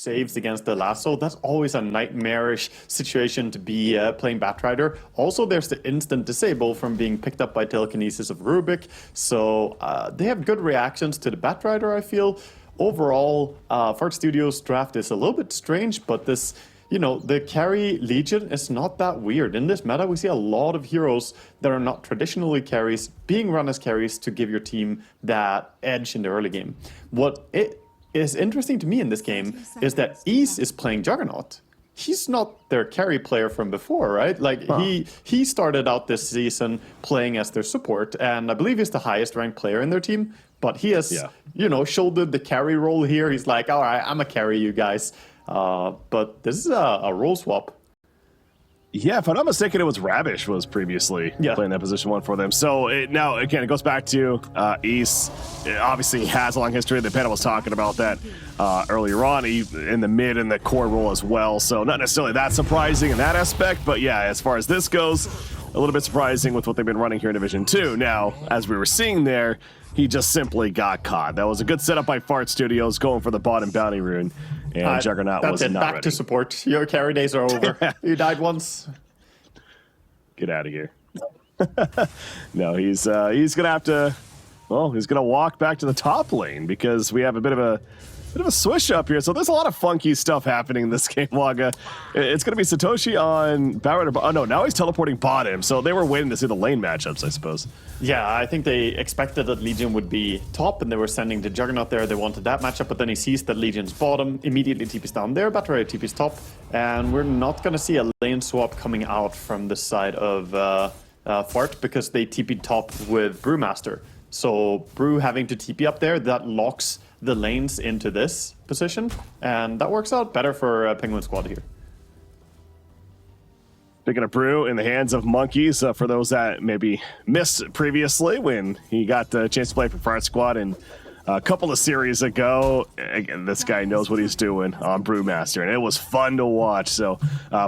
saves against the lasso. That's always a nightmarish situation to be playing Batrider. Also, there's the instant disable from being picked up by telekinesis of Rubik. So they have good reactions to the Batrider, I feel. Overall, Fart Studios draft is a little bit strange, but this, you know, the carry Legion is not that weird. In this meta, we see a lot of heroes that are not traditionally carries being run as carries to give your team that edge in the early game. What it is interesting to me in this game is that Ease is playing Juggernaut. He's not their carry player from before, right? Like, he started out this season playing as their support, and I believe he's the highest ranked player in their team. But he has, you know, shouldered the carry role here. He's like, all right, I'm a carry, you guys. But this is a role swap. Yeah, if I'm not mistaken, it was Ravish was previously playing that position 1 for them. So now, again, it goes back to East. Obviously, he has a long history. The panel was talking about that earlier on, in the mid and the core role as well. So not necessarily that surprising in that aspect. But yeah, as far as this goes, a little bit surprising with what they've been running here in Division 2. Now, as we were seeing there, he just simply got caught. That was a good setup by Fart Studios going for the bottom bounty rune. And Juggernaut was not back ready. to support. Your carry days are over. You died once. Get out of here. No, he's gonna have to. Well, he's gonna walk back to the top lane because we have a bit of a swish up here. So there's a lot of funky stuff happening in this game, Waga. It's gonna be Satoshi on Barrett. Oh no, now he's teleporting bottom. So they were waiting to see the lane matchups, I suppose. Yeah, I think they expected that Legion would be top, and they were sending the Juggernaut there. They wanted that matchup, but then he sees that Legion's bottom, immediately TP's down there, Batrider TP's top, and we're not going to see a lane swap coming out from the side of Fart because they TP'd top with Brewmaster. So Brew having to TP up there, that locks the lanes into this position, and that works out better for Penguin Squad here. Picking a Brew in the hands of Monkeys, for those that maybe missed previously when he got the chance to play for Fart Squad and a couple of series ago. Again, this guy knows what he's doing on Brewmaster, and it was fun to watch. So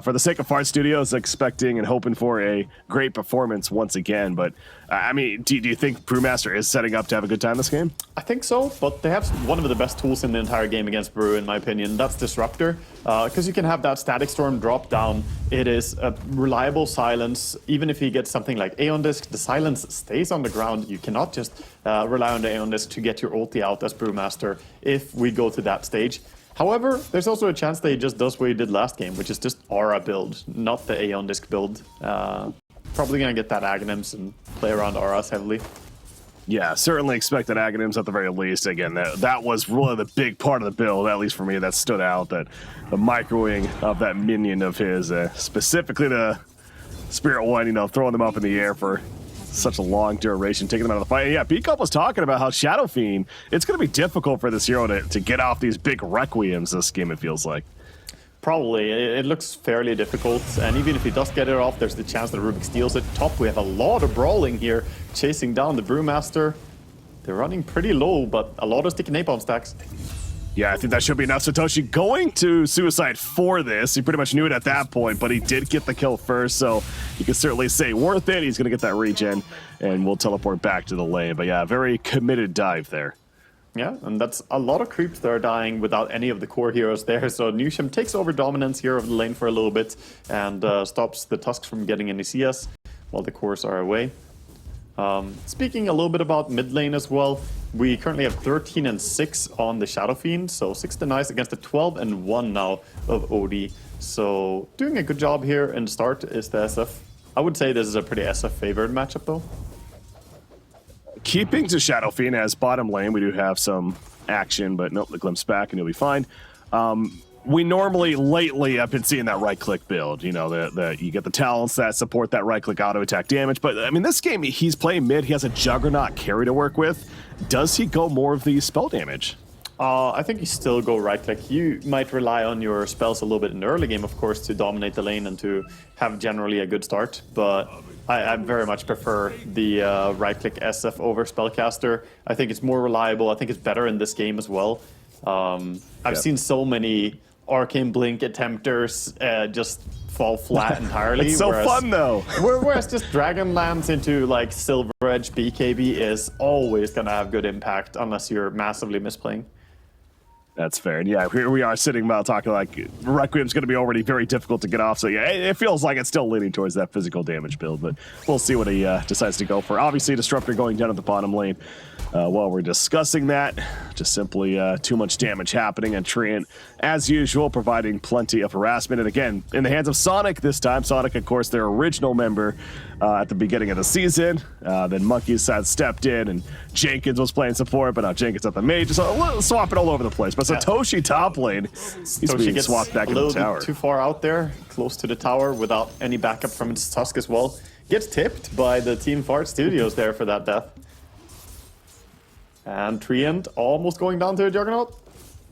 for the sake of Fart Studios, expecting and hoping for a great performance once again. But I mean, do you think Brewmaster is setting up to have a good time this game? I think so, but they have one of the best tools in the entire game against Brew, in my opinion. That's Disruptor, because you can have that Static Storm drop down. It is a reliable silence. Even if he gets something like Aeon Disc, the silence stays on the ground. You cannot just rely on the Aeon Disc to get your ulti out as Brewmaster if we go to that stage. However, there's also a chance that he just does what he did last game, which is just Aura build, not the Aeon Disc build. Probably going to get that Aghanims and play around Auras heavily. Yeah, certainly expect that Aghanims at the very least. Again, that was really the big part of the build, at least for me, that stood out. That the microing of that minion of his, specifically the Spirit One, you know, throwing them up in the air for such a long duration, taking them out of the fight. And yeah, B-Cup was talking about how Shadow Fiend, it's going to be difficult for this hero to get off these big Requiems this game, it feels like. Probably. It looks fairly difficult, and even if he does get it off, there's the chance that Rubik steals it. Top, we have a lot of brawling here, chasing down the Brewmaster. They're running pretty low, but a lot of sticky napalm stacks. Yeah, I think that should be enough. Satoshi going to Suicide for this. He pretty much knew it at that point, but he did get the kill first, so you can certainly say worth it. He's going to get that regen, and we'll teleport back to the lane. But yeah, very committed dive there. Yeah, and that's a lot of creeps that are dying without any of the core heroes there. So Newsham takes over dominance here of the lane for a little bit and stops the Tusks from getting any CS while the cores are away. Speaking a little bit about mid lane as well, we currently have 13 and 6 on the Shadow Fiend, so 6 denies against the 12 and 1 now of OD. So doing a good job here in the start is the SF. I would say this is a pretty SF favored matchup though. Keeping to Shadow Fiend as bottom lane, we do have some action, but nope, the glimpse back and you'll be fine. We normally, lately, have been seeing that right-click build. You know, that you get the talents that support that right-click auto-attack damage. But, I mean, this game, he's playing mid. He has a Juggernaut carry to work with. Does he go more of the spell damage? I think you still go right-click. You might rely on your spells a little bit in the early game, of course, to dominate the lane and to have generally a good start. But I very much prefer the right-click SF over Spellcaster. I think it's more reliable. I think it's better in this game as well. I've seen so many Arcane Blink attempters just fall flat entirely. It's so fun, though. Whereas just Dragonlance into like Silver Edge BKB is always going to have good impact unless you're massively misplaying. That's fair. And yeah, here we are sitting about talking like Requiem's going to be already very difficult to get off. So yeah, it feels like it's still leaning towards that physical damage build, but we'll see what he decides to go for. Obviously, Disruptor going down at the bottom lane while we're discussing that. Just simply too much damage happening, and Treant, as usual, providing plenty of harassment. And again, in the hands of Sonic this time. Sonic, of course, their original member at the beginning of the season. Then Monkeys had stepped in, and Jenkins was playing support, but now Jenkins at the mage. So swapping all over the place. But Satoshi top lane, he's being swapped back in the tower. Too far out there, close to the tower, without any backup from its Tusk as well. Gets tipped by the Team Fart Studios there for that death. And Treant almost going down to a Juggernaut,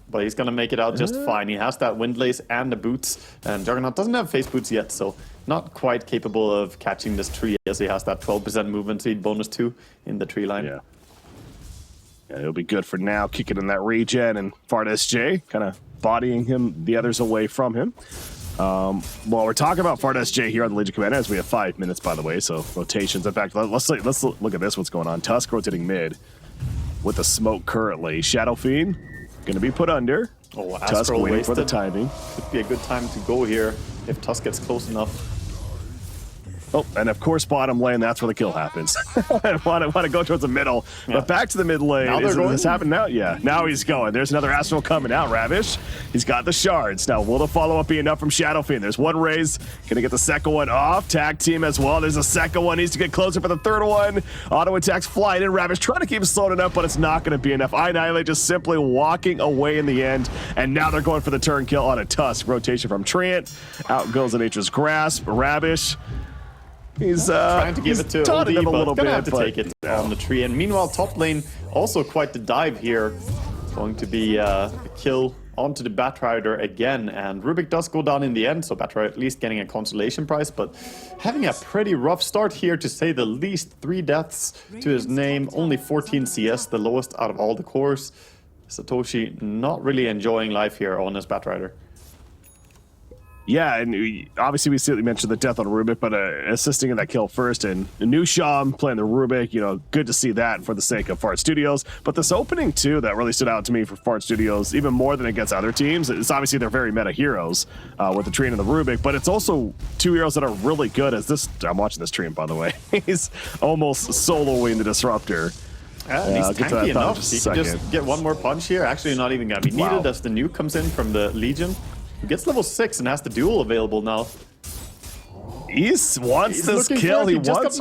but he's going to make it out just fine. He has that Windlace and the boots, and Juggernaut doesn't have face boots yet, so not quite capable of catching this tree, as he has that 12% movement speed bonus too in the tree line. Yeah, it'll be good for now, kicking in that regen, and Fart SJ kind of bodying the others away from him. While we're talking about Fart SJ here on the Legion Commander, as we have 5 minutes, by the way, so rotations. In fact, let's look at this, what's going on. Tusk rotating mid with the smoke currently. Shadow Fiend going to be put under. Oh, Tusk waiting for the timing. Could be a good time to go here if Tusk gets close enough. Oh, and of course, bottom lane, that's where the kill happens. I want to go towards the middle, but back to the mid lane. Is this happening now? Yeah, now he's going. There's another Astral coming out, Ravish. He's got the shards. Now, will the follow-up be enough from Shadow Fiend? There's one raise. Gonna get the second one off. Tag team as well. There's a second one. Needs to get closer for the third one. Auto attacks flying in. Ravish trying to keep it slowed enough, but it's not gonna be enough. Annihilate just simply walking away in the end, and now they're going for the turn kill on a Tusk. Rotation from Treant. Out goes the Nature's Grasp. Ravish. He's trying to give it to OD, him a but little gonna bit, have to take it on the tree. And meanwhile, top lane also quite the dive here. Going to be a kill onto the Batrider again, and Rubik does go down in the end, so Batrider at least getting a consolation prize, but having a pretty rough start here, to say the least. 3 deaths to his name, only 14 CS, the lowest out of all the cores. Satoshi not really enjoying life here on his Batrider. Yeah, and obviously we mentioned the death on Rubik, but assisting in that kill first, and Nusham playing the Rubik, good to see that for the sake of Fart Studios. But this opening too, that really stood out to me for Fart Studios, even more than against other teams. It's obviously they're very meta heroes with the Treant and the Rubik, but it's also 2 heroes that are really good as this. I'm watching this Treant, by the way. He's almost soloing the Disruptor. And he's tanky enough. He can just get one more punch here. Actually, not even going to be needed as the nuke comes in from the Legion. Who gets level 6 and has the duel available now. He wants this kill. He wants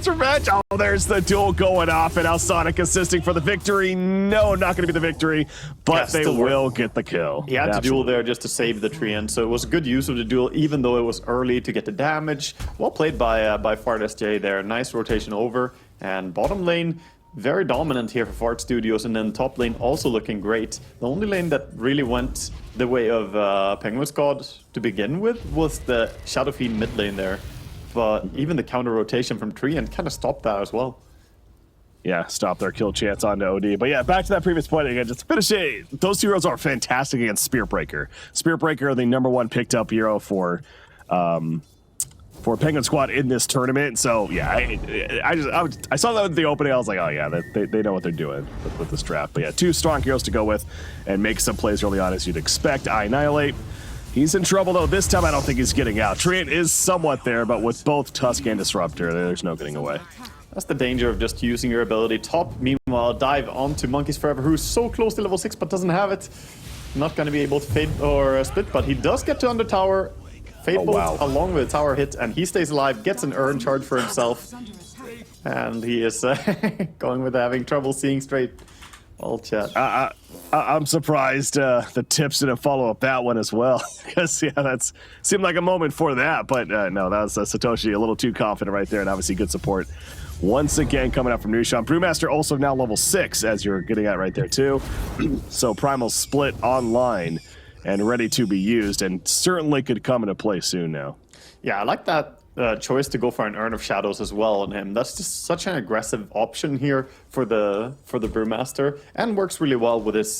revenge. Oh, there's the duel going off, and now Sonic assisting for the victory. No, not going to be the victory, but they will get the kill. He had to duel there just to save the Treant, so it was a good use of the duel, even though it was early to get the damage. Well played by Fart SJ there. Nice rotation over, and bottom lane very dominant here for Fart Studios, and then top lane also looking great. The only lane that really went the way of Penguin's God to begin with was the Shadow Fiend mid lane there. But even the counter rotation from Treant kind of stopped that as well. Yeah, stop their kill chance onto OD. But yeah, back to that previous point again, just to finish it, those 2 heroes are fantastic against Spearbreaker. Spearbreaker are the #1 picked up hero for Penguin Squad in this tournament. So yeah, I saw that with the opening. I was like, oh yeah, they know what they're doing with this draft. But yeah, 2 strong heroes to go with and make some plays early on as you'd expect. Annihilate. He's in trouble though. This time I don't think he's getting out. Treant is somewhat there, but with both Tusk and Disruptor, there's no getting away. That's the danger of just using your ability. Top, meanwhile, dive onto Monkeys Forever, who's so close to level 6 but doesn't have it. Not going to be able to fade or split, but he does get to under tower. Fade bolt along with a tower hit, and he stays alive, gets an urn charge for himself. And he is going with having trouble seeing straight. All chat. I'm surprised the tips didn't follow up that one as well, because yeah, that's seemed like a moment for that. But no, that was Satoshi a little too confident right there, and obviously good support once again coming up from Nusham. Brewmaster also now level 6, as you're getting at right there too. So Primal Split online and ready to be used, and certainly could come into play soon now. Yeah, I like that choice to go for an Urn of Shadows as well on him. That's just such an aggressive option here for the Brewmaster, and works really well with his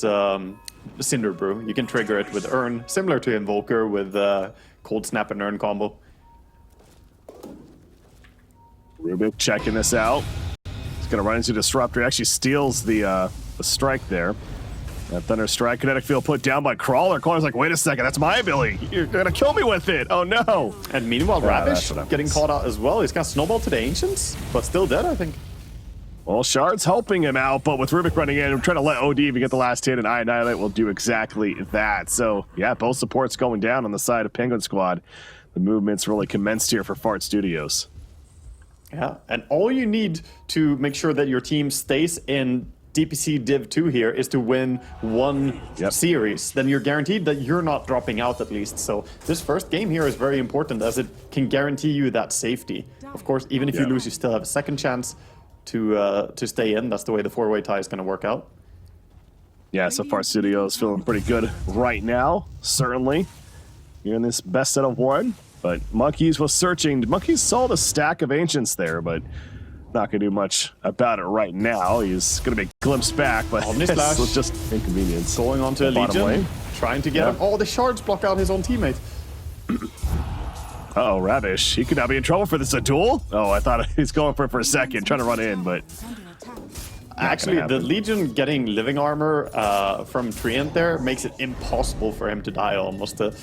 Cinder Brew. You can trigger it with Urn, similar to Invoker with Cold Snap and Urn combo. Rubik checking this out. He's going to run into Disruptor. Actually steals the strike there. That Thunder Strike kinetic field put down by Crawler. Crawler's like, wait a second, that's my ability. You're gonna kill me with it. Oh no. And meanwhile, Ravish getting caught out as well. He's got snowball to the Ancients, but still dead, I think. Well, Shard's helping him out, but with Rubik running in, I'm trying to let OD even get the last hit, and I Annihilate will do exactly that. So, yeah, both supports going down on the side of Penguin Squad. The movement's really commenced here for Fart Studios. Yeah, and all you need to make sure that your team stays in DPC Div 2 here is to win one series. Then you're guaranteed that you're not dropping out at least. So this first game here is very important as it can guarantee you that safety. Of course, even if you lose, you still have a second chance to stay in. That's the way the four-way tie is going to work out. Yeah, so far Studios feeling pretty good right now, certainly. You're in this best set of one, but Monkeys was searching. Monkeys saw the stack of Ancients there, but not going to do much about it right now. He's going to be glimpsed back, but it's just inconvenience. Going on to a Legion, trying to get him. Oh, the shards block out his own teammate. Uh-oh, Ravish. He could now be in trouble for this. A duel? Oh, I thought he's going for it for a second, trying to run in, but... Actually, the Legion getting living armor from Treant there makes it impossible for him to die almost. The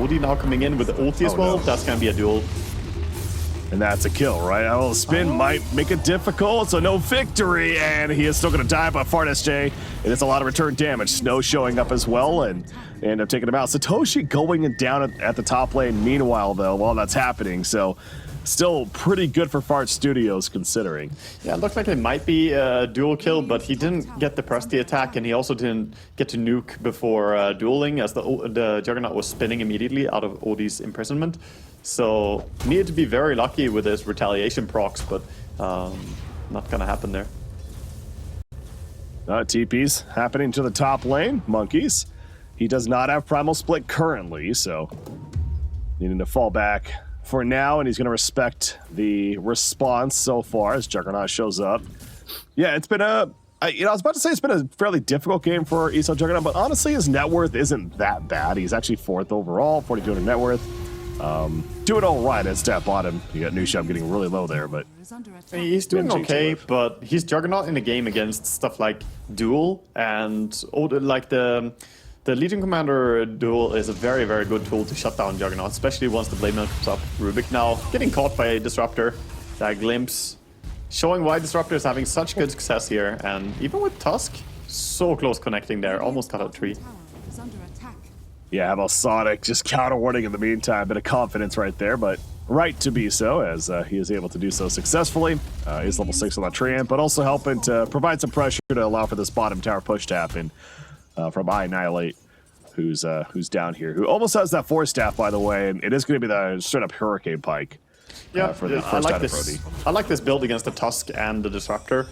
OD now coming in with the ulti as well. That's going to be a duel. And that's a kill, right? Oh, the spin might make it difficult, so no victory, and he is still going to die by Fart SJ. And it's a lot of return damage. Snow showing up as well, and they end up taking him out. Satoshi going down at the top lane meanwhile, though, while that's happening. So still pretty good for Fart Studios, considering. Yeah, it looks like it might be a dual kill, but he didn't get the press the attack, and he also didn't get to nuke before dueling, as the Juggernaut was spinning immediately out of OD's imprisonment. So needed to be very lucky with his retaliation procs, but not gonna happen there. TP's happening to the top lane, Monkeys. He does not have Primal Split currently, so needing to fall back for now, and he's going to respect the response so far as Juggernaut shows up. Yeah, it's been I was about to say it's been a fairly difficult game for ESL Juggernaut, but honestly, his net worth isn't that bad. He's actually 4th overall, 4,200 net worth. Doing all right at stat bottom. You got Nushab getting really low there, but he's doing okay. But he's Juggernaut in a game against stuff like Duel and like the Legion Commander Duel is a very, very good tool to shut down Juggernaut, especially once the Blade Mail comes up. Rubik now getting caught by a Disruptor. That glimpse showing why Disruptor is having such good success here, and even with Tusk, so close connecting there, almost cut out 3. Yeah, how about Sonic just counter-warding in the meantime. Bit of confidence right there, but right to be so, as he is able to do so successfully. He's level 6 on that Treant, but also helping to provide some pressure to allow for this bottom tower push to happen from I Annihilate, who's down here, who almost has that 4-staff, by the way, and it is going to be the straight-up Hurricane Pike. Yeah, for the first I like this build against the Tusk and the Disruptor.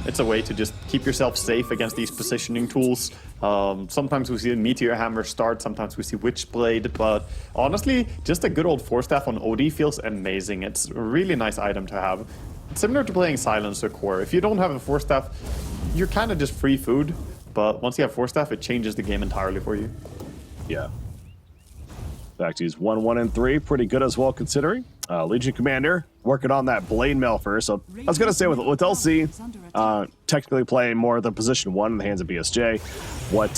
It's a way to just keep yourself safe against these positioning tools. Sometimes we see Meteor Hammer start, sometimes we see Witchblade, but honestly, just a good old 4-staff on OD feels amazing. It's a really nice item to have. It's similar to playing Silencer Core. If you don't have a 4-staff, you're kind of just free food, but once you have 4-staff, it changes the game entirely for you. Yeah. In fact, he's 1-1-3, pretty good as well considering. Legion Commander working on that Blade Mail first. So I was going to say with LC, technically playing more of the position 1 in the hands of BSJ. What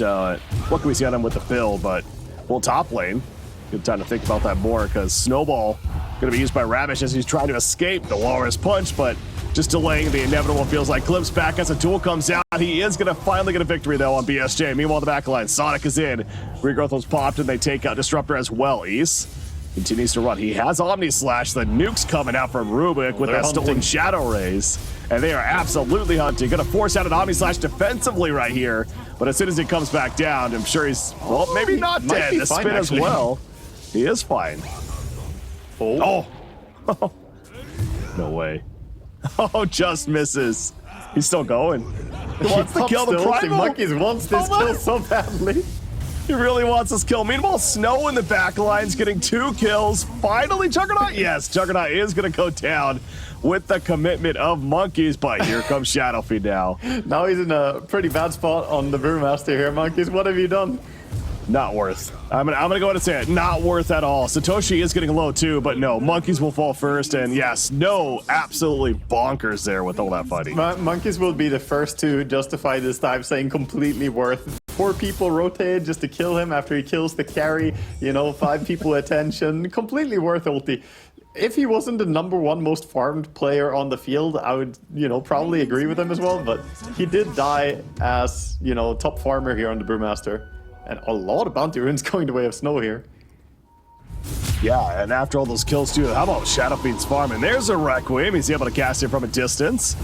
can we see on him with the build? But well, top lane, good time to think about that more, because Snowball going to be used by Ravish as he's trying to escape the Walrus Punch, but just delaying the inevitable. Feels like glimpse back as a duel comes out. He is going to finally get a victory, though, on BSJ. Meanwhile, the backline, Sonic is in. Regrowth was popped, and they take out Disruptor as well. East continues to run. He has Omni Slash. The nuke's coming out from Rubik with that stolen Shadow Rays. And they are absolutely hunting. Going to force out an Omni Slash defensively right here. But as soon as he comes back down, I'm sure he's, well, maybe not dead. The spin as well. He is fine. Oh. No way. Oh, just misses. He's still going. He wants to kill the Primal. Monkeys wants this kill so badly. He really wants this kill. Meanwhile, Snow in the back line's getting 2 kills. Finally, Juggernaut. Yes, Juggernaut is going to go down with the commitment of Monkeys, but here comes Shadowfeed now. Now he's in a pretty bad spot on the Brewmaster here, Monkeys. What have you done? Not worth. I'm gonna go ahead and say it. Not worth at all. Satoshi is getting low too, but no, monkeys will fall first. And yes, no, absolutely bonkers there with all that fighting. Monkeys will be the first to justify this dive, saying completely worth. 4 people rotated just to kill him after he kills the carry. You know, 5 people attention. Completely worth ulti. If he wasn't the #1 most farmed player on the field, I would, you know, probably agree with him as well. But he did die as, you know, top farmer here on the Brewmaster. And a lot of bounty runes going the way of Snow here. Yeah, and after all those kills too, how about Shadowfiend's farm? And there's a Requiem. He's able to cast it from a distance.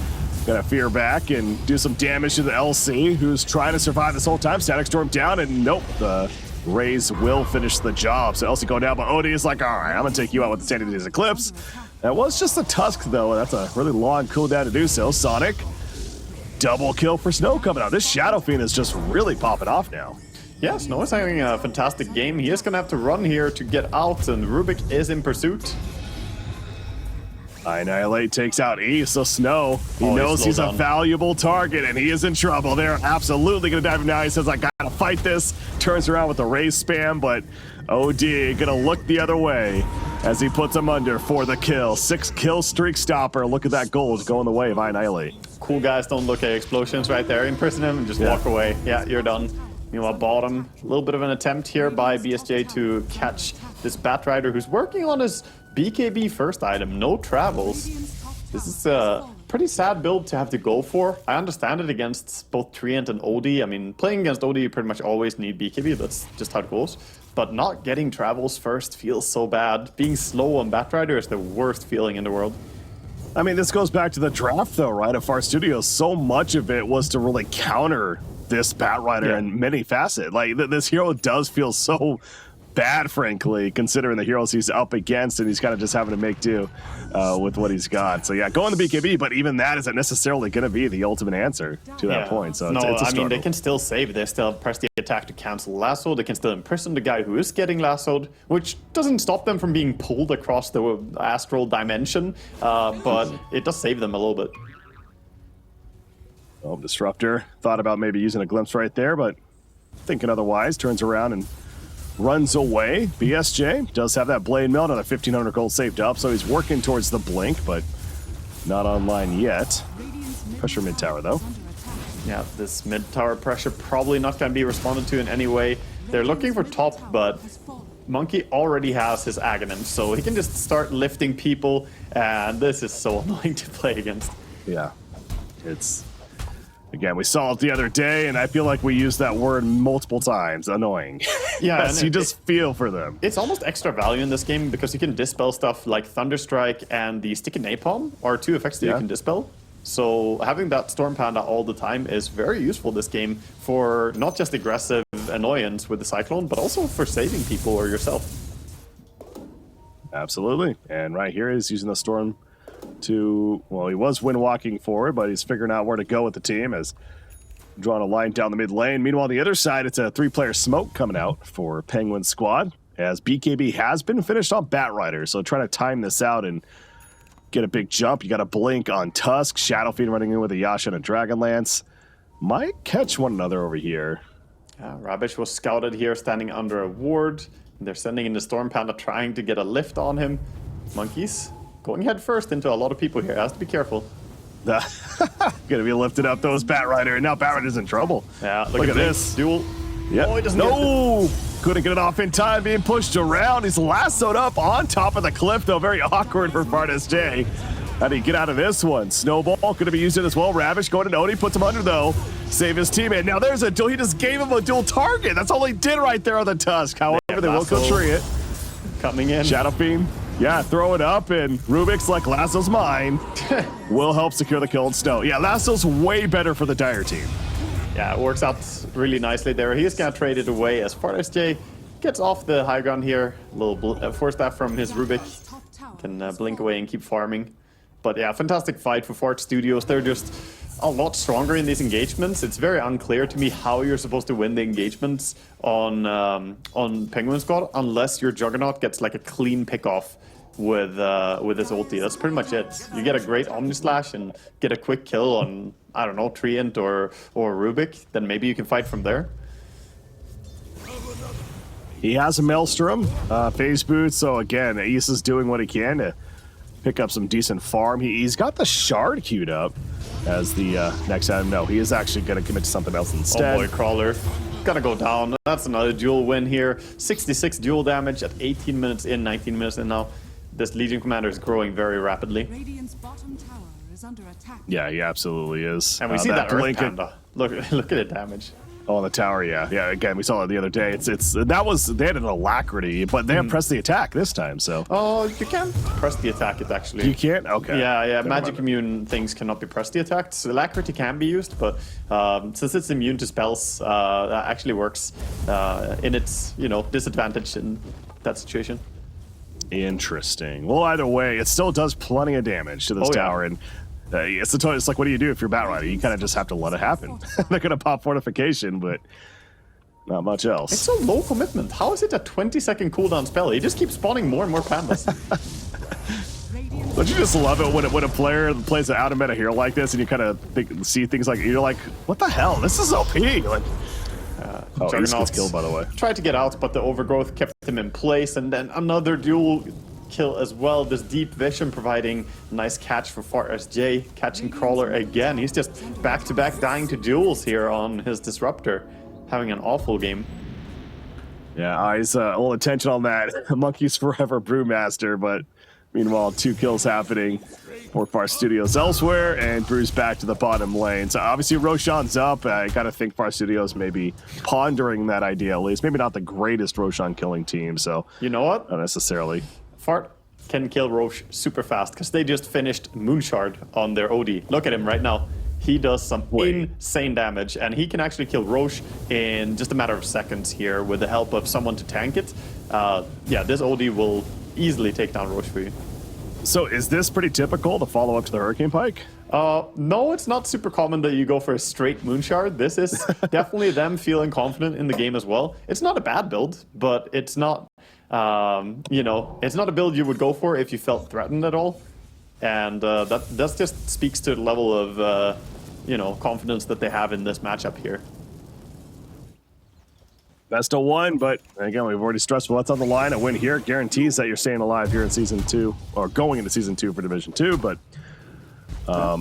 Gonna fear back and do some damage to the LC, who's trying to survive this whole time. Static Storm down, and nope, the Rays will finish the job. So LC going down, but Odie is like, all right, I'm gonna take you out with the Sandy Days Eclipse. That was just a Tusk though, and that's a really long cooldown to do so. Sonic, double kill for Snow coming out. This Shadow Fiend is just really popping off now. Yeah, Snow is having a fantastic game. He is going to have to run here to get out, and Rubik is in pursuit. Annihilate takes out E, so Snow, he knows he's a valuable target, and he is in trouble. They're absolutely going to dive him now. He says, I got to fight this. Turns around with the Raise spam, but OD going to look the other way as he puts him under for the kill. 6 kill streak stopper. Look at that gold going the way of Annihilate. Cool guys don't look at explosions right there. Imprison him and just walk away. Yeah, you're done. Meanwhile, bottom, a little bit of an attempt here by BSJ to catch this Batrider who's working on his BKB first item, no travels. This is a pretty sad build to have to go for. I understand it against both Treant and OD. I mean, playing against OD, you pretty much always need BKB, that's just how it goes. But not getting travels first feels so bad. Being slow on Batrider is the worst feeling in the world. I mean, this goes back to the draft though, right, of Far Studios. So much of it was to really counter this Batrider in many facets. Like, this hero does feel so bad, frankly, considering the heroes he's up against, and he's kind of just having to make do with what he's got. So yeah, going to BKB, but even that isn't necessarily going to be the ultimate answer to that point. So no, it's a I struggle. mean, they can still save. They still press the attack to cancel lasso. They can still imprison the guy who is getting lassoed, which doesn't stop them from being pulled across the astral dimension, but it does save them a little bit. Well, Disruptor thought about maybe using a glimpse right there, but thinking otherwise, turns around and runs away. BSJ does have that Blade Mill, another 1,500 gold saved up, so he's working towards the Blink, but not online yet. Pressure mid tower, though. Yeah, this mid tower pressure probably not going to be responded to in any way. They're looking for top, but Monkey already has his Aghanim, so he can just start lifting people, and this is so annoying to play against. Yeah, it's... Again, we saw it the other day, and I feel like we used that word multiple times. Annoying. Yeah, yes, you just feel for them. It's almost extra value in this game because you can dispel stuff like Thunderstrike and the Sticky Napalm are 2 effects that you can dispel. So having that Storm Panda all the time is very useful this game for not just aggressive annoyance with the Cyclone, but also for saving people or yourself. Absolutely. And right here is using the Storm to, well, he was wind walking forward, but he's figuring out where to go with the team as drawing a line down the mid lane. Meanwhile, on the other side, it's a 3-player smoke coming out for Penguin squad as BKB has been finished on Batrider. So trying to time this out and get a big jump. You got a Blink on Tusk, Shadowfiend running in with a Yasha and a Dragonlance. Might catch one another over here. Rabish was scouted here, standing under a ward. They're sending in the Storm Panda, trying to get a lift on him. Monkeys going head first into a lot of people here. Has to be careful. Gonna be lifted up, those Batrider, and now Batrider's in trouble. Yeah, look at this. Duel. Yeah. Oh, he doesn't couldn't get it off in time, being pushed around. He's lassoed up on top of the cliff, though. Very awkward for Fardas J. How do you get out of this one? Snowball gonna be used it as well. Ravish going to Oni, puts him under though. Save his teammate. Now there's a duel. He just gave him a dual target. That's all he did right there on the Tusk. However, they will kill tree it. Coming in. Shadow Beam. Yeah, throw it up, and Rubik's like, Lasso's mine. Will help secure the kill in Snow. Yeah, Lasso's way better for the Dire team. Yeah, it works out really nicely there. He is going to trade it away as far as Jay gets off the high ground here. A little force staff from his Rubik. Can blink away and keep farming. But yeah, fantastic fight for Fart Studios. They're just a lot stronger in these engagements. It's very unclear to me how you're supposed to win the engagements on Penguin Squad unless your Juggernaut gets like a clean pick-off with his ulti. That's pretty much it. You get a great Omni Slash and get a quick kill on, I don't know, Treant or Rubik, then maybe you can fight from there. He has a Maelstrom, phase boot, so again, Ace is doing what he can to pick up some decent farm. He's got the Shard queued up as the next item. No, he is actually going to commit to something else instead. Oh boy, Crawler. Gonna go down. That's another duel win here. 66 duel damage at 18 minutes in, 19 minutes in now. This Legion Commander is growing very rapidly. Radiant's bottom tower is under attack. Yeah, he absolutely is. And we see that Earth Panda. Look at the damage. Oh, on the tower, yeah. Yeah, again, we saw it the other day. They had an alacrity, but they haven't pressed the attack this time, so. Oh, you can't press the attack it actually. You can't? Okay. Yeah, magic immune things cannot be press the attack. So alacrity can be used, but since it's immune to spells, that actually works in its, disadvantage in that situation. Interesting. Well, either way, it still does plenty of damage to this tower, and it's like, what do you do if you're Bat Rider? You kind of just have to let it happen. They're going to pop fortification, but not much else. It's a low commitment. How is it a 20-second cooldown spell? He just keeps spawning more and more pandas. Don't you just love it when a player plays an out-of-meta hero like this and you kind of see things like, you're like, what the hell? This is OP. Like, Ace gets killed, by the way. Tried to get out, but the overgrowth kept him in place, and then another duel kill as well. This deep vision providing a nice catch for FarSJ, catching Crawler again. He's just back-to-back dying to duels here on his Disruptor, having an awful game. Yeah, eyes a little attention on that Monkeys Forever Brewmaster, but meanwhile, 2 kills happening for Far Studios elsewhere, and Brew's back to the bottom lane. So obviously Roshan's up. I kind of think Far Studios may be pondering that idea at least. Maybe not the greatest Roshan killing team, so. You know what? Not necessarily. Fart can kill Roche super fast because they just finished Moonshard on their OD. Look at him right now. He does some insane damage, and he can actually kill Roche in just a matter of seconds here with the help of someone to tank it. Yeah, this OD will easily take down Roche for you. So is this pretty typical, the follow-up to the Hurricane Pike? No, it's not super common that you go for a straight Moonshard. This is definitely them feeling confident in the game as well. It's not a bad build, but it's not, it's not a build you would go for if you felt threatened at all. And that just speaks to the level of, confidence that they have in this matchup here. Best of 1, but again, we've already stressed what's on the line. A win here guarantees that you're staying alive here in Season 2, or going into Season 2 for Division 2, but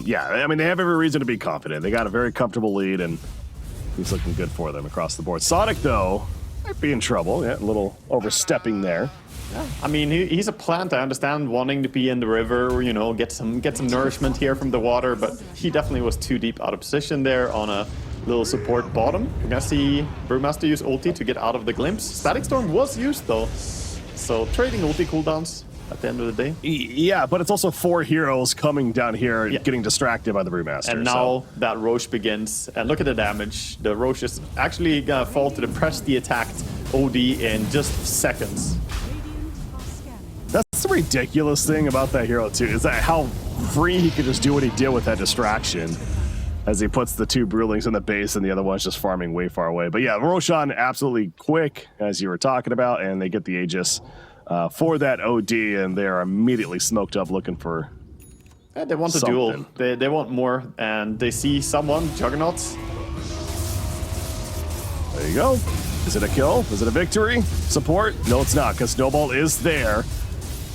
yeah, I mean, they have every reason to be confident. They got a very comfortable lead, and he's looking good for them across the board. Sonic, though, might be in trouble. Yeah, a little overstepping there. Yeah, I mean, he's a plant. I understand wanting to be in the river, get some nourishment here from the water, but he definitely was too deep out of position there on a little support bottom. We're gonna see Brewmaster use ulti to get out of the glimpse. Static Storm was used though, so trading ulti cooldowns at the end of the day. Yeah, but it's also 4 heroes coming down here and getting distracted by the Brewmaster. And now that Roche begins, and look at the damage. The Roche is actually gonna fall to the press the attacked OD in just seconds. That's the ridiculous thing about that hero too, is that how free he could just do what he did with that distraction, as he puts the 2 Brewlings in the base and the other one's just farming way far away. But yeah, Roshan absolutely quick, as you were talking about, and they get the Aegis for that OD, and they are immediately smoked up looking for they want a duel. They want more, and they see someone, Juggernauts. There you go. Is it a kill? Is it a victory? Support? No, it's not, because Snowball is there.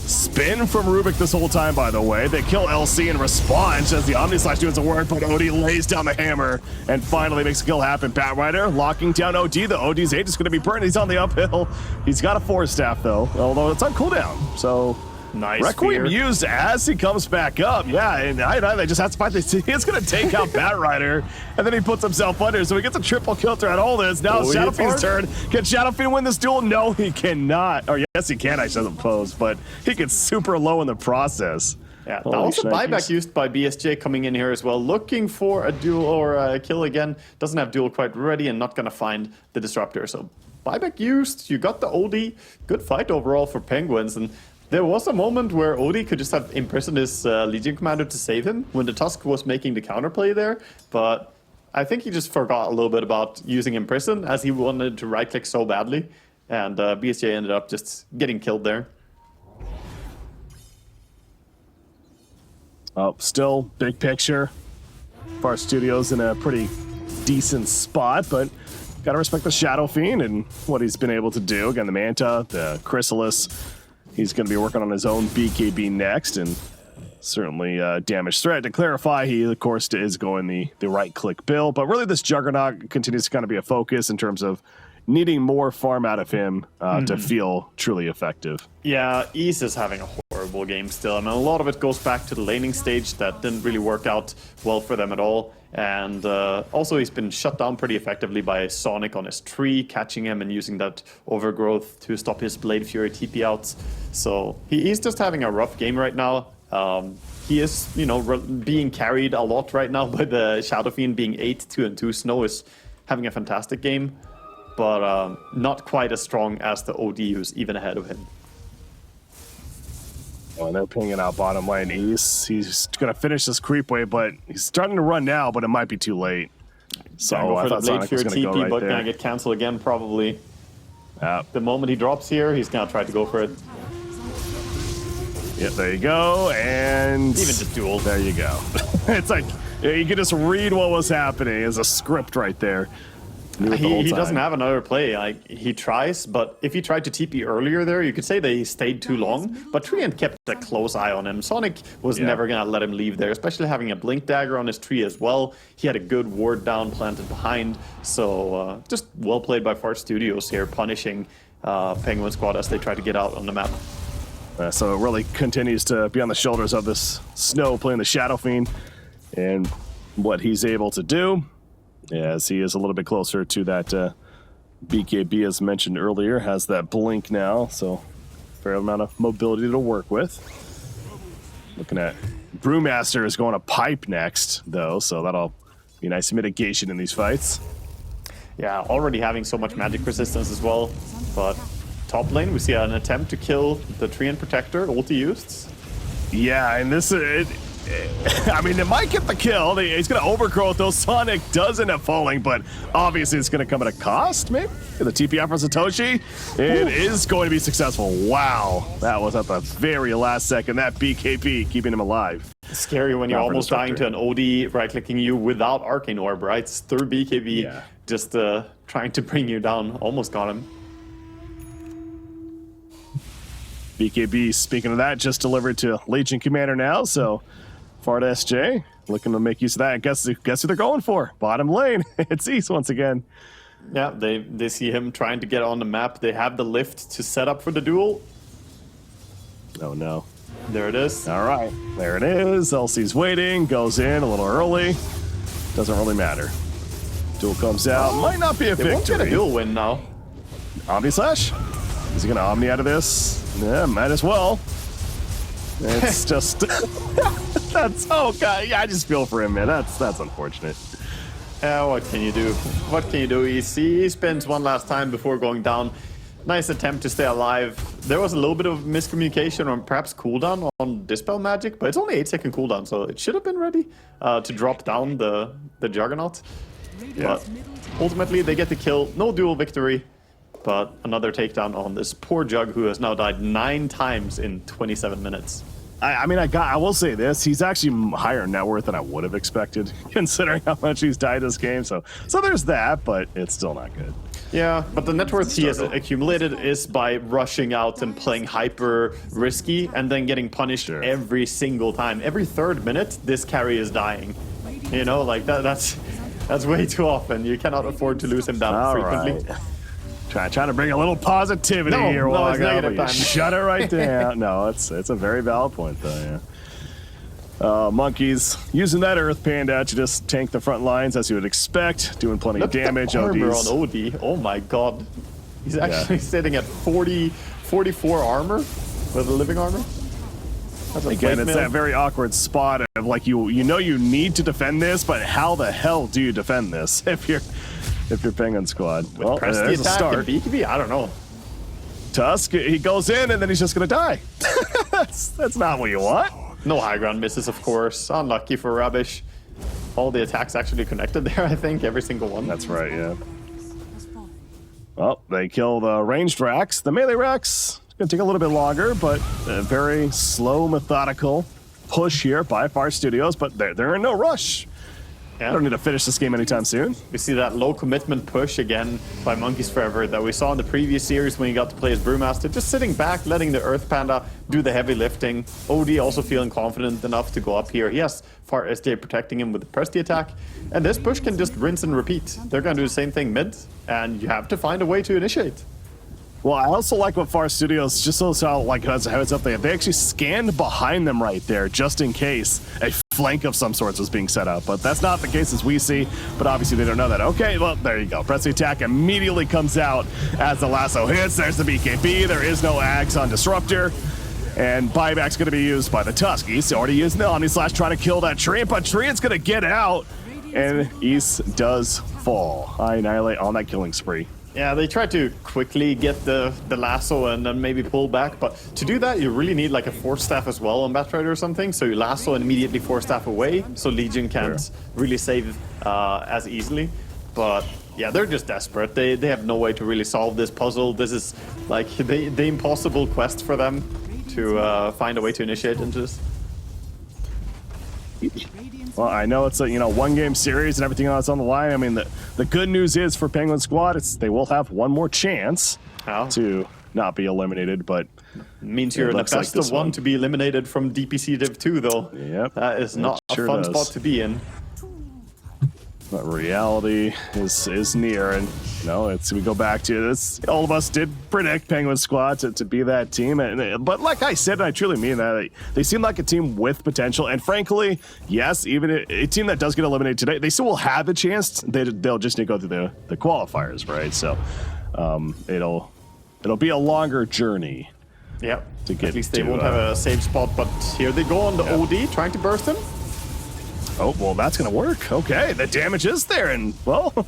Spin from Rubik this whole time, by the way. They kill LC in response as the Omnislash doing some work, but OD lays down the hammer and finally makes a kill happen. Bat Rider locking down OD. The OD's Aegis is going to be burned. He's on the uphill. He's got a Force Staff, though, although it's on cooldown. So nice. Requiem used as he comes back up. Yeah, and they just have to fight this. He's going to take out Bat Rider, and then he puts himself under, so he gets a triple kill throughout all this. Now Shadow Fiend's turn. Can Shadow Fiend win this duel? No, he cannot. Or yes, he can, I suppose, but he gets super low in the process. Yeah, that was a buyback used by BSJ coming in here as well, looking for a duel or a kill again. Doesn't have duel quite ready and not going to find the Disruptor. So buyback used, you got the OD. Good fight overall for Penguins, and there was a moment where Odie could just have imprisoned his Legion Commander to save him when the Tusk was making the counterplay there, but I think he just forgot a little bit about using Imprison as he wanted to right-click so badly, and BSJ ended up just getting killed there. Oh, still, big picture. Far Studios in a pretty decent spot, but Gotta respect the Shadow Fiend and what he's been able to do. Again, the Manta, the Chrysalis. He's going to be working on his own BKB next, and certainly damage threat. To clarify, he, of course, is going the right-click build, but really this Juggernaut continues to kind of be a focus in terms of needing more farm out of him to feel truly effective. Yeah, East is having a horrible game still. I mean, a lot of it goes back to the laning stage that didn't really work out well for them at all. And also he's been shut down pretty effectively by Sonic on his tree, catching him and using that overgrowth to stop his Blade Fury TP outs. So he's just having a rough game right now. He is, you know, being carried a lot right now by the Shadow Fiend being 8-2-2. Snow is having a fantastic game, but not quite as strong as the OD who's even ahead of him. Oh, and they're pinging out bottom lane East. He's going to finish this creep wave, but he's starting to run now, but it might be too late. So go I for thought the Blade Sonic was Fury going to TP, go but right gonna there. get cancelled again probably. The moment he drops here, he's gonna try to go for it. Yeah, there you go, and Even just duel. There you go. It's like you can just read what was happening as a script right there. He doesn't have another play. Like, he tries, but if he tried to TP earlier there, you could say they stayed too long. But Treant kept a close eye on him. Sonic was never gonna let him leave there, especially having a Blink Dagger on his tree as well. He had a good ward down planted behind. So just well played by Fart Studios here, punishing Penguin Squad as they try to get out on the map. So it really continues to be on the shoulders of this Snow playing the Shadow Fiend and what he's able to do, as he is a little bit closer to that BKB as mentioned earlier, has that blink now, so fair amount of mobility to work with. Looking at Brewmaster is going to pipe next, though, so that'll be a nice mitigation in these fights. Yeah, already having so much magic resistance as well, but top lane, we see an attempt to kill the Treant Protector, ulti used. Yeah, and this I mean, it might get the kill. He's going to overgrowth, though. Sonic does end up falling, but obviously it's going to come at a cost, maybe? The TP out from Satoshi. It is going to be successful. Wow. That was at the very last second. That BKB keeping him alive. It's scary when you're almost dying to an OD right-clicking you without Arcane Orb, right? It's through BKB, just trying to bring you down. Almost got him. BKB, speaking of that, just delivered to Legion Commander now, so Fart SJ looking to make use of that. Guess who they're going for? Bottom lane. It's East once again. Yeah, they see him trying to get on the map. They have the lift to set up for the duel. Oh no. There it is. All right, there it is. LC's waiting, goes in a little early. Doesn't really matter. Duel comes out. Might not be a victory. They won't get a duel win now. Omni Slash? Is he going to Omni out of this? Yeah, might as well. It's just... that's... Oh, God. Yeah, I just feel for him, man. That's unfortunate. What can you do? What can you do? He spins one last time before going down. Nice attempt to stay alive. There was a little bit of miscommunication or perhaps cooldown on Dispel Magic, but it's only 8-second cooldown, so it should have been ready to drop down the Juggernaut. But ultimately, they get the kill. No duel victory, but another takedown on this poor Jug, who has now died 9 times in 27 minutes. I mean, I will say this. He's actually higher net worth than I would have expected, considering how much he's died this game. So there's that, but it's still not good. Yeah, but the net worth he has accumulated is by rushing out and playing hyper risky and then getting punished every single time. Every 3rd minute, this carry is dying. You know, like that's way too often. You cannot afford to lose him that frequently. Right. Trying to bring a little positivity here. No, it's negative time. Shut it right there. No, it's a very valid point, though, yeah. Monkeys using that Earth Panda to just tank the front lines, as you would expect, doing plenty of damage. Look at the armor on OD. Oh my god. He's actually sitting at 44 armor with a living armor. Again, it's that very awkward spot of, like, you know you need to defend this, but how the hell do you defend this if you're Penguin Squad? Well, press the attack and BKB, I don't know. Tusk, he goes in and then he's just gonna die. That's not what you want. No high ground misses, of course. Unlucky for Rubbish. All the attacks actually connected there, I think. Every single one. That's right, yeah. Well, they kill the ranged Rax. The melee Rax, it's gonna take a little bit longer, but a very slow, methodical push here by Far Studios, but they're in no rush. I don't need to finish this game anytime soon. We see that low commitment push again by Monkeys Forever that we saw in the previous series when he got to play as Brewmaster, just sitting back, letting the Earth Panda do the heavy lifting. OD also feeling confident enough to go up here. He has Far SJ protecting him with the Presti attack, and this push can just rinse and repeat. They're going to do the same thing mid, and you have to find a way to initiate. Well, I also like what Far Studios, just so like as a heads up, they actually scanned behind them right there, just in case a flank of some sorts was being set up. But that's not the case as we see, but obviously they don't know that. Okay, well, there you go. Press the attack immediately comes out as the lasso hits. There's the BKB. There is no Ags on Disruptor. And buyback's going to be used by the Tusk. He's already using the Omni Slash trying to kill that Treant, but Treant's going to get out. And East does fall. I annihilate on that killing spree. Yeah, they try to quickly get the lasso and then maybe pull back, but to do that, you really need like a Force Staff as well on Batrider or something, so you lasso and immediately Force Staff away, so Legion can't really save as easily. But yeah, they're just desperate. They have no way to really solve this puzzle. This is like the impossible quest for them to find a way to initiate into this. Well, I know it's a one game series and everything else on the line. I mean, the good news is for Penguin Squad, they will have one more chance to not be eliminated, but means you're in the best of one to be eliminated from DPC Div 2, though. Yep, that is not a fun spot to be in. But reality is near, and we go back to this. All of us did predict Penguin Squad to be that team, but like I said, and I truly mean that, they seem like a team with potential. And frankly, yes, even a team that does get eliminated today, they still will have a chance. They'll just need to go through the qualifiers, right? So it'll be a longer journey. Yeah, to get at least they won't have a safe spot. But here they go on the OD, trying to burst him. Oh, well, that's going to work. Okay, the damage is there, and, well,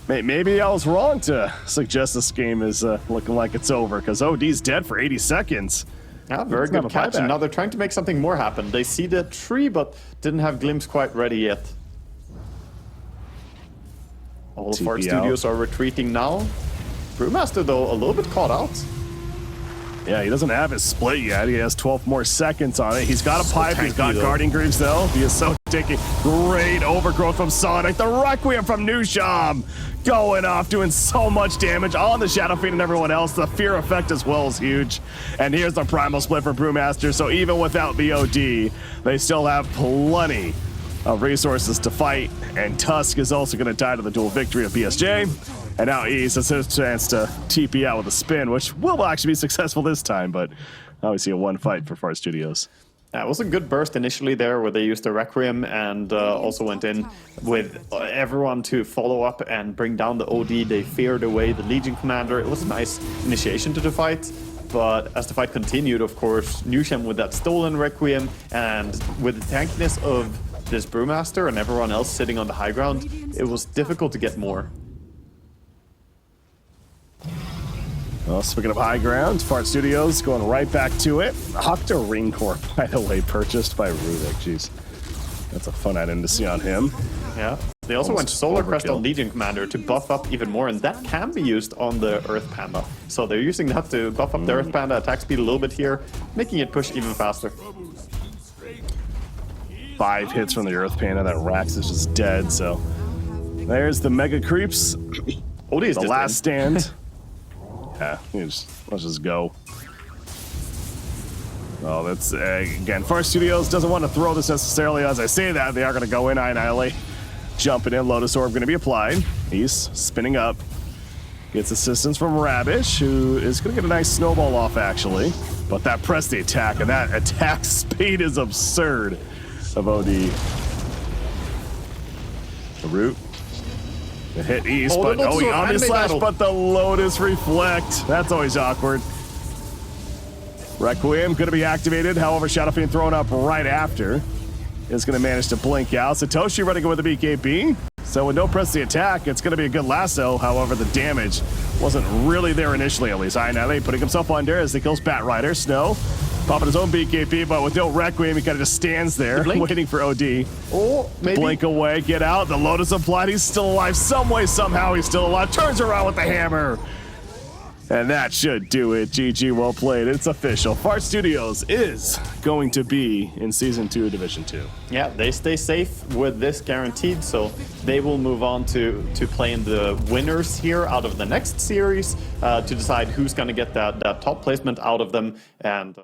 maybe I was wrong to suggest this game is looking like it's over, because OD's dead for 80 seconds. Yeah, very good catch, and now they're trying to make something more happen. They see the tree, but didn't have Glimpse quite ready yet. All of our studios are retreating now. Brewmaster, though, a little bit caught out. Yeah, he doesn't have his split yet. He has 12 more seconds on it. He's got a pipe. He's got Guardian Greaves, though. He is so tanky. Great overgrowth from Sonic. The Requiem from Nusham going off, doing so much damage on the Shadow Fiend and everyone else. The fear effect as well is huge. And here's the Primal Split for Brewmaster. So even without the OD, they still have plenty of resources to fight. And Tusk is also going to die to the dual victory of BSJ. And now East has his chance to TP out with a spin, which will actually be successful this time, but obviously a one fight for Far Studios. Yeah, it was a good burst initially there where they used the Requiem and also went in with everyone to follow up and bring down the OD. They feared away the Legion Commander. It was a nice initiation to the fight, but as the fight continued, of course, Nusham with that stolen Requiem and with the tankiness of this Brewmaster and everyone else sitting on the high ground, it was difficult to get more. Well, speaking of high ground, Fart Studios going right back to it. Octa Ring Core, by the way, purchased by Rubik. Jeez, that's a fun item to see on him. Yeah, they also went Solar Crest on Legion Commander to buff up even more, and that can be used on the Earth Panda. So they're using that to buff up the Earth Panda attack speed a little bit here, making it push even faster. 5 hits from the Earth Panda, that Rax is just dead, so there's the Mega Creeps. OD is the last stand. Yeah, let's just go. Well, that's, again, Far Studios doesn't want to throw this necessarily. As I say that, they are going to go in, Annihilate. Jumping in, Lotus Orb going to be applied. He's spinning up. Gets assistance from Rabish, who is going to get a nice snowball off, actually. But that press the attack, and that attack speed is absurd of OD. The root. It hit East, but he Omni Slash, but the Lotus Reflect. That's always awkward. Requiem going to be activated. However, Shadow Fiend thrown up right after is going to manage to blink out. Satoshi ready to go with the BKB. So with no press the attack, it's going to be a good lasso. However, the damage wasn't really there initially, at least. Annihilate putting himself under as he kills Bat Rider. Snow popping his own BKB, but with no Requiem, he kind of just stands there waiting for OD. Oh, maybe. Blink away, get out. The Lotus applied. He's still alive. Some way, somehow, he's still alive. Turns around with the hammer. And that should do it. GG, well played. It's official. Fart Studios is going to be in Season 2 of Division 2. Yeah, they stay safe with this guaranteed, so they will move on to playing the winners here out of the next series to decide who's going to get that top placement out of them. And